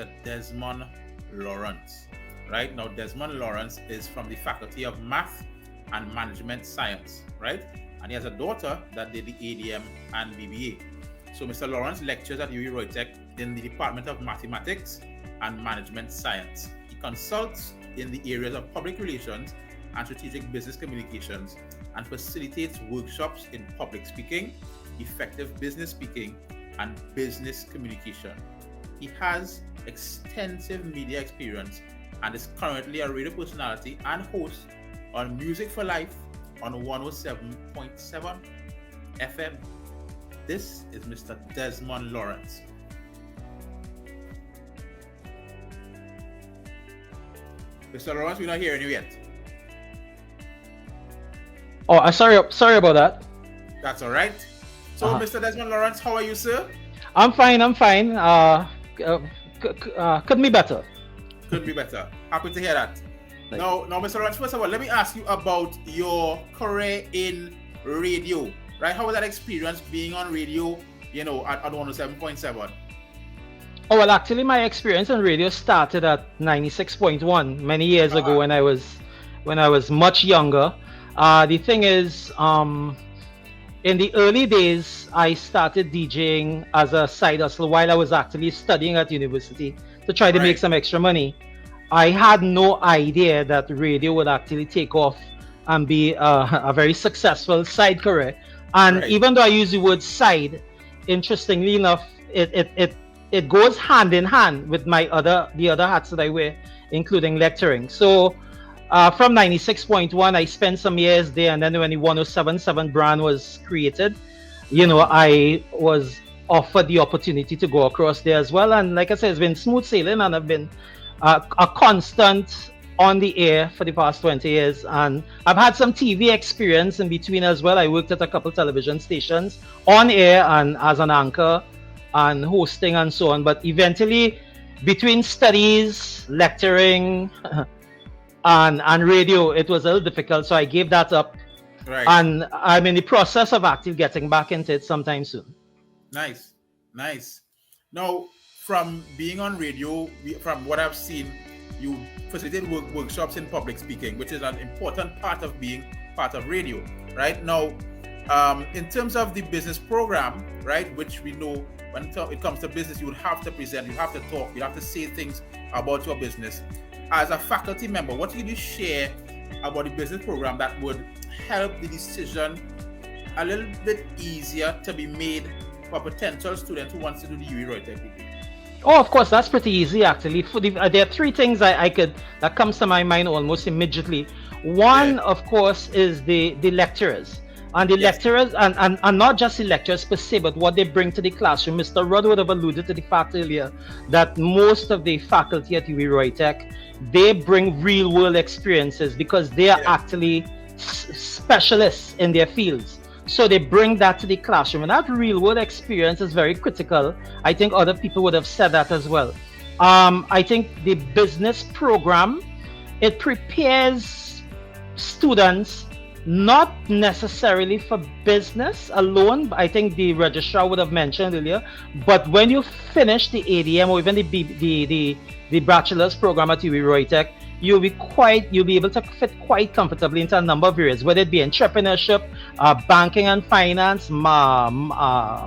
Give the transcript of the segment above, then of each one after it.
Mr. Desmond Lawrence. Right now, Desmond Lawrence is from the Faculty of Math and Management Science, right? And he has a daughter that did the ADM and BBA. So Mr. Lawrence lectures at UWI-ROYTEC in the Department of Mathematics and Management Science. He consults in the areas of public relations and strategic business communications and facilitates workshops in public speaking, effective business speaking, and business communication. He has extensive media experience and is currently a radio personality and host on Music for Life on 107.7 FM. This is Mr. Desmond Lawrence. Mr. Lawrence, we're not hearing you yet. Oh, sorry about that. That's all right. So, Mr. Desmond Lawrence, how are you, sir? I'm fine. Could be better. Could be better. Happy to hear that. Now, Mr. Lawrence, first of all, let me ask you about your career in radio, right? How was that experience being on radio, at 107.7? Oh, well, actually, my experience on radio started at 96.1 many years ago when I was much younger. The thing is, in the early days, I started DJing as a side hustle while I was actually studying at university to try to make some extra money. I had no idea that radio would actually take off and be a very successful side career. And even though I use the word side, interestingly enough, it goes hand in hand with the other hats that I wear, including lecturing. So from 96.1, I spent some years there, and then when the 107.7 brand was created, I was offered the opportunity to go across there as well. And like I said, it's been smooth sailing, and I've been a constant on the air for the past 20 years. And I've had some TV experience in between as well. I worked at a couple television stations on air and as an anchor and hosting and so on. But eventually, between studies, lecturing, and radio, it was a little difficult, so I gave that up. And I'm in the process of actually getting back into it sometime soon. Nice. Now, from being on radio, from what I've seen, you facilitate workshops in public speaking, which is an important part of being part of radio, right? Now, in terms of the business program, right, which we know when it comes to business, you would have to present, you have to talk, you have to say things about your business. As a faculty member, what can you share about the business program that would help the decision a little bit easier to be made for a potential student who wants to do the UWI-ROYTEC degree? Oh, of course, that's pretty easy actually. There are three things that comes to my mind almost immediately. One, of course, is the lecturers. And the lecturers, and not just the lecturers per se, but what they bring to the classroom. Mr. Rudd would have alluded to the fact earlier that most of the faculty at UWI-ROYTEC, they bring real world experiences because they are actually specialists in their fields. So they bring that to the classroom, and that real world experience is very critical. I think other people would have said that as well. I think the business program, it prepares students not necessarily for business alone. I think the registrar would have mentioned earlier, but when you finish the ADM or even the bachelor's program at UWI-ROYTEC, you'll be able to fit quite comfortably into a number of areas, whether it be entrepreneurship, banking and finance,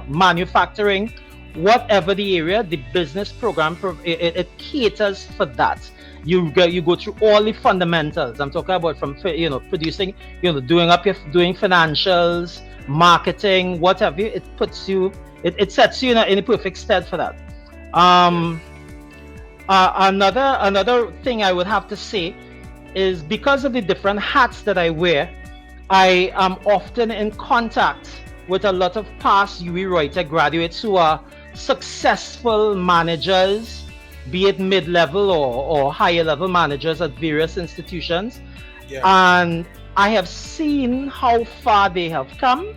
manufacturing, whatever the area. The business program it caters for that. You go through all the fundamentals. I'm talking about from producing, doing financials, marketing, whatever. It puts you, it sets you in a perfect stead for that. Another thing I would have to say is because of the different hats that I wear, I am often in contact with a lot of past UWI-ROYTEC graduates who are successful managers, be it mid-level or higher level managers at various institutions. And I have seen how far they have come.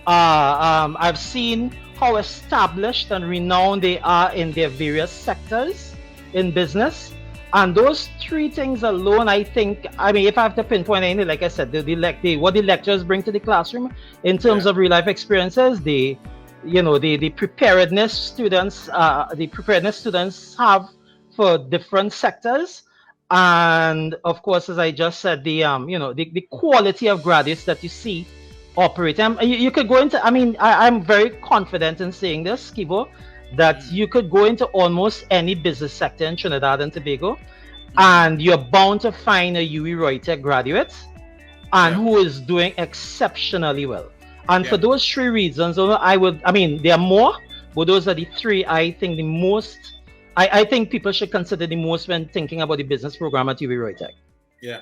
I've seen how established and renowned they are in their various sectors in business. And those three things alone, I think, if I have to pinpoint anything, like I said, what the lecturers bring to the classroom in terms of real life experiences, the preparedness students have for different sectors. And of course, as I just said, the the quality of graduates that you see operating. You could go into, I'm very confident in saying this, Kibo, that you could go into almost any business sector in Trinidad and Tobago, and you're bound to find a UWI-ROYTEC graduate and who is doing exceptionally well. And for those three reasons, there are more, but those are the three I think the most, I think people should consider the most when thinking about the business program at UWI-ROYTEC. Yeah.